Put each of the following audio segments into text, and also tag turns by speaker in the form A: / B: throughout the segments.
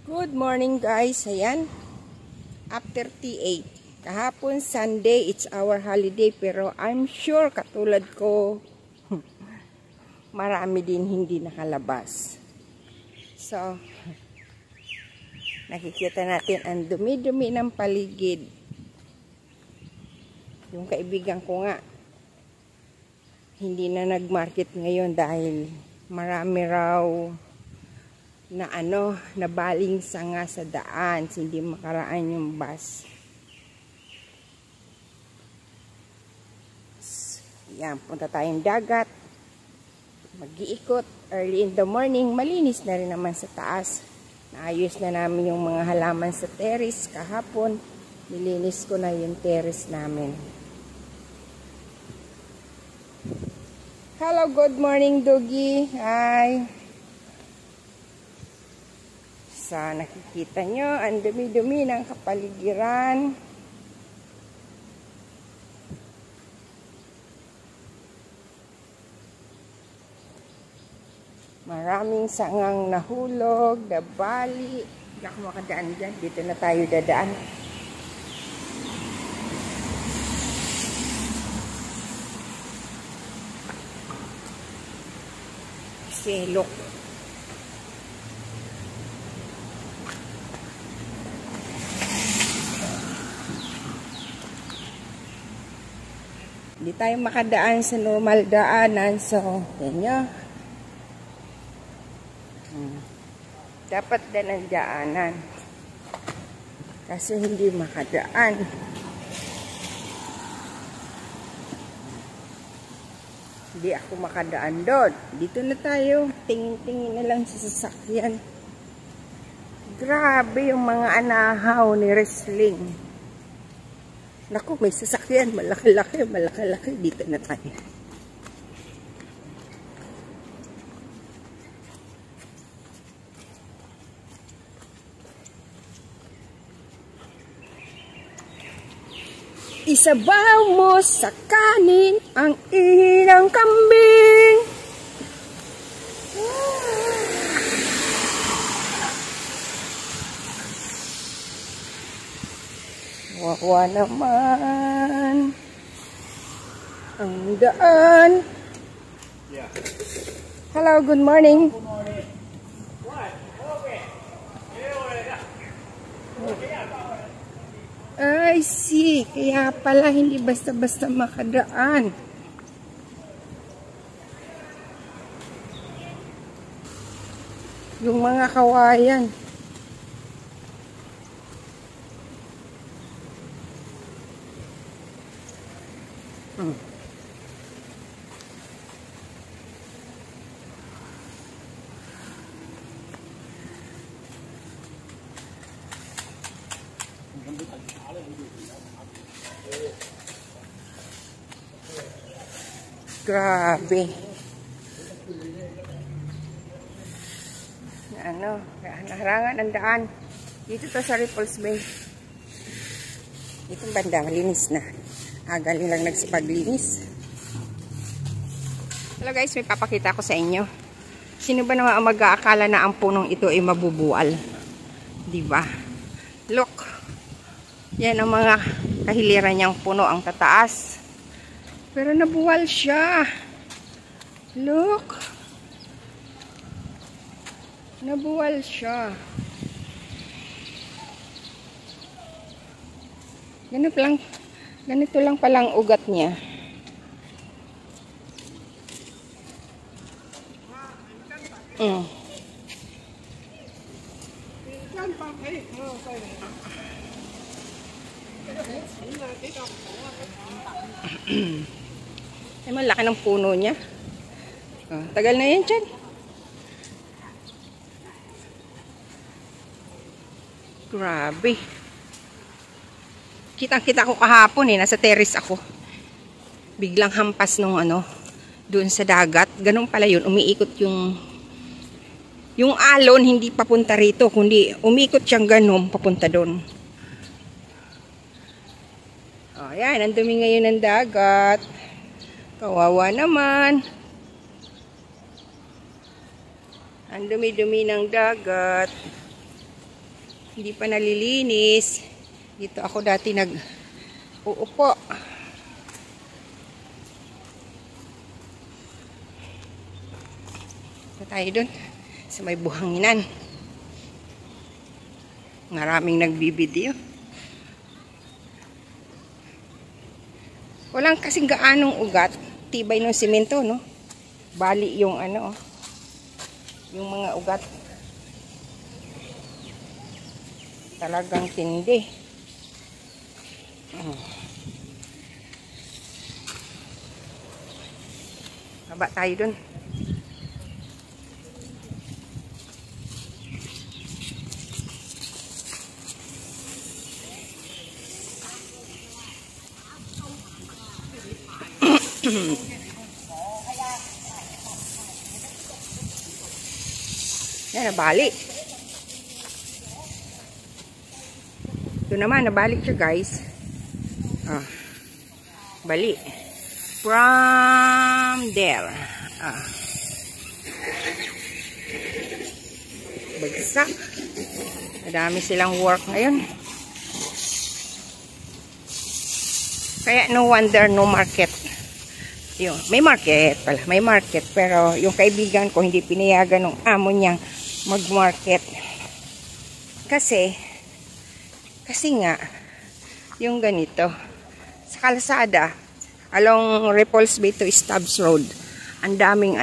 A: Good morning guys, ayan, after T8, kahapon Sunday, it's our holiday, pero I'm sure katulad ko, marami din hindi nakalabas. So, nakikita natin ang dumi-dumi ng paligid. Yung kaibigan ko nga, hindi na nag-market ngayon dahil marami raw na nabaling sanga sa daan, hindi makaraan yung bus. Yan, punta tayong dagat, mag-iikot early in the morning. Malinis na rin naman sa taas. Naayos na namin yung mga halaman sa terrace kahapon. Nilinis ko na yung terrace namin. Hello, good morning Doggy. Hi. So, nakikita nyo, ang dumi-dumi ng kapaligiran. Maraming sangang nahulog, nabali. Hindi ako makadaan dyan. Dito na tayo dadaan. Kasi, look. Hindi tayo makadaan sa normal daanan. So, yan nyo. Dapat din ang daanan. Kasi hindi makadaan. Hindi ako makadaan doon. Dito na tayo. Tingin-tingin na lang sa sasakyan. Grabe yung mga anahaw ni wrestling. Naku, may sasakyan. Malaki-laki, malaki-laki. Dito na tayo. Isabaw mo sa kanin ang ihi ng kambing. Wawa naman ang daan. Yeah. Hello, good morning. Good morning. What? Okay. I see. Kaya pala hindi basta-basta makadaan. Yung mga kawayan. Grabe. Naharangan ang daan. Dito to sa Ripples Bay. Itong banda, malinis na. Galing lang nagsipaglinis. Hello guys, may papakita ko sa inyo. Sino ba naman ang mag-aakala na ang punong ito ay mabubual? Diba? Look. Yan ang mga kahiliran niyang puno, ang tataas. Pero nabuwal siya. Look. Nabuwal siya. Ganito lang palang ugat niya. Ay, malaki ng puno niya. Tagal na yan dyan. Grabe. Kitang-kita ko kahapon nasa terrace ako. Biglang hampas nung doon sa dagat. Ganun pala yun. Umiikot yung alon, hindi papunta rito, kundi umiikot siyang ganun papunta doon. Ayan, ang dumi ngayon ng dagat. Kawawa naman. Ang dumi-dumi ng dagat. Hindi pa nalilinis. Dito ako dati uupo. Ito tayo dun sa may buhanginan. Maraming nagbibideo. Walang kasing gaanong ugat. Tibay ng simento, no? Bali yung ano, yung mga ugat. Talagang tindi. Baba tayo dun. Yan, nabalik. Ito naman, nabalik siya, guys. Bali. From there. Bagsak. Madami silang work ngayon. Kaya no wonder no market. Yung, may market pala, may market, pero yung kaibigan ko hindi pinayagan ng amo niyang mag-market. Kasi nga yung ganito sa kalsada along Repulse Bay to Stubbs Road, ang daming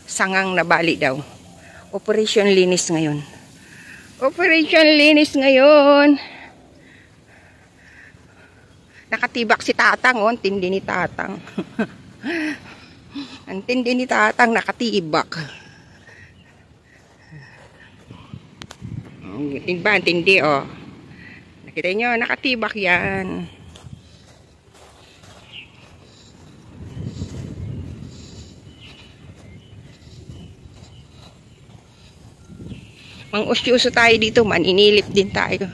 A: sangang nabali daw. Operation linis ngayon. Operation linis ngayon. Nakatibak si Tatang, oh, ang tindi ni Tatang. Ang tindi ni Tatang, nakatibak. Tingba, ang tindi, oh. Nakita nyo, nakatibak yan. Mang-usyoso tayo dito, maninilip din tayo.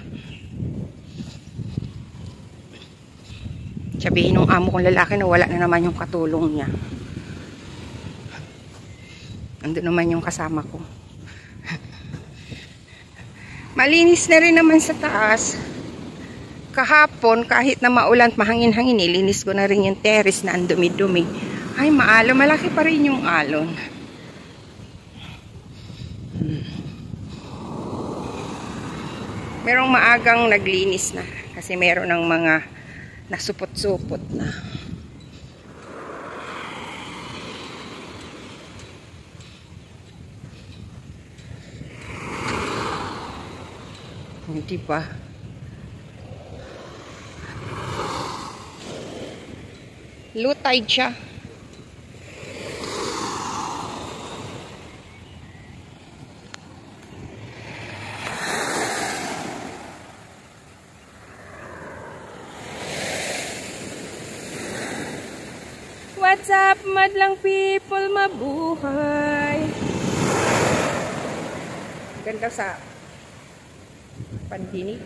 A: Sabihin ng amo kong lalaki na wala na naman yung katulong niya. Ando naman yung kasama ko. Malinis na rin naman sa taas. Kahapon, kahit na maulan, mahangin-hangin, nilinis ko na rin yung terrace na ang dumi-dumi. Ay, maalon. Malaki pa rin yung alon. Merong maagang naglinis na. Kasi meron ng mga nasupot-supot na. Hindi pa. Low tide siya. What's up, madlang people, mabuhay. Ganda sa pandinig.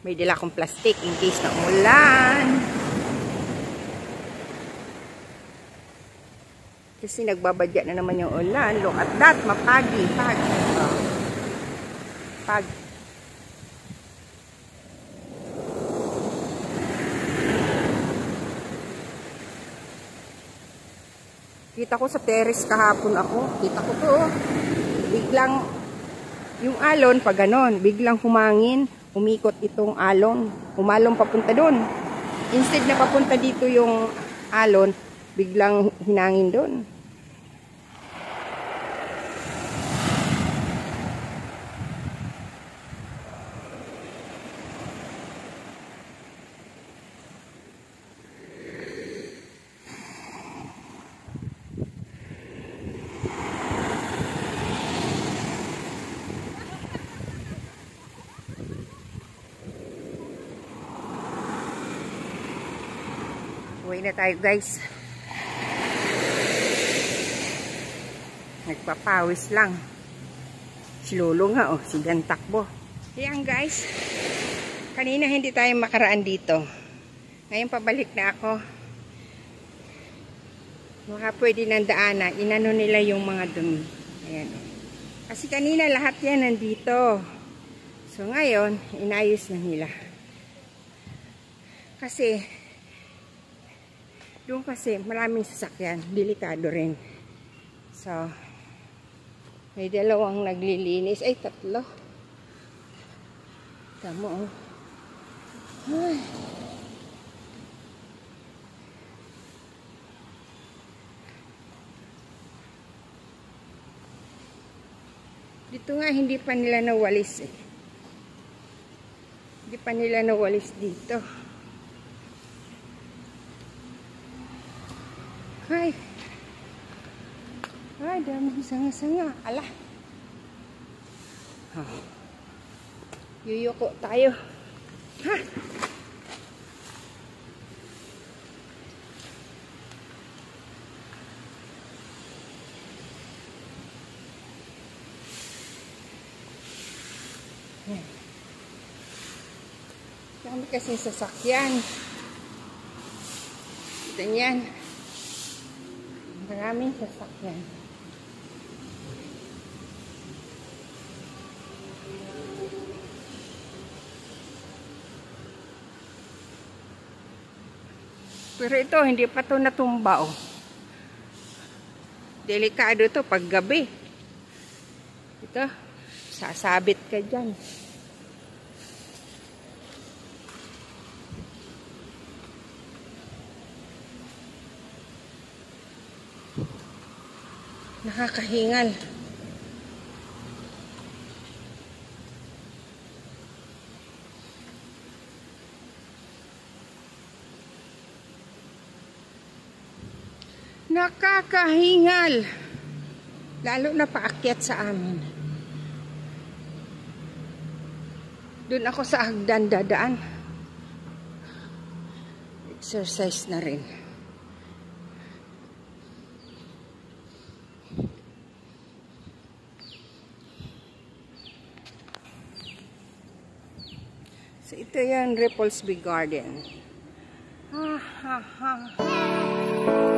A: May dala akong plastic in case na umulan. Kasi nagbabadya na naman yung ulan. Look at that, mapagi. Pag. Kita ko sa terrace kahapon ako. Kita ko to. Biglang, yung alon, pag ganon, biglang humangin, umikot itong alon. Umalong papunta doon. Instead na papunta dito yung alon, biglang hinangin doon. Uwi na tayo, guys. Nagpapawis lang. Si Lolo nga, oh, si Dan takbo. Ayan, guys. Kanina hindi tayo makaraan dito. Ngayon pabalik na ako. Baka pwede ng daanan. Inano nila yung mga dumi. Ayan. Kasi kanina lahat yan nandito. So ngayon, inayos na nila. Kasi, doon kasi maraming sasakyan. Delikado rin. So, may dalawang naglilinis. Ay, tatlo. Tama, oh. Ay. Dito nga, hindi pa nila nawalis eh. Hindi pa nila nawalis dito. Ay. Ay, daming sanga-sanga. Ala. Oh. Yuyuko tayo. Ha? Dami kasi sasakyan. Ito yan. Maraming sasakyan. Pero ito, hindi pa ito natumba, oh. Delikado ito pag gabi. Ito, sasabit ka dyan. Nakakahingal. Nakakahingal. Lalo na paakyat sa amin. Doon ako sa hagdan dadaan. Exercise na rin. So, ito yung Ripplesby Garden. Ha, ha, ha.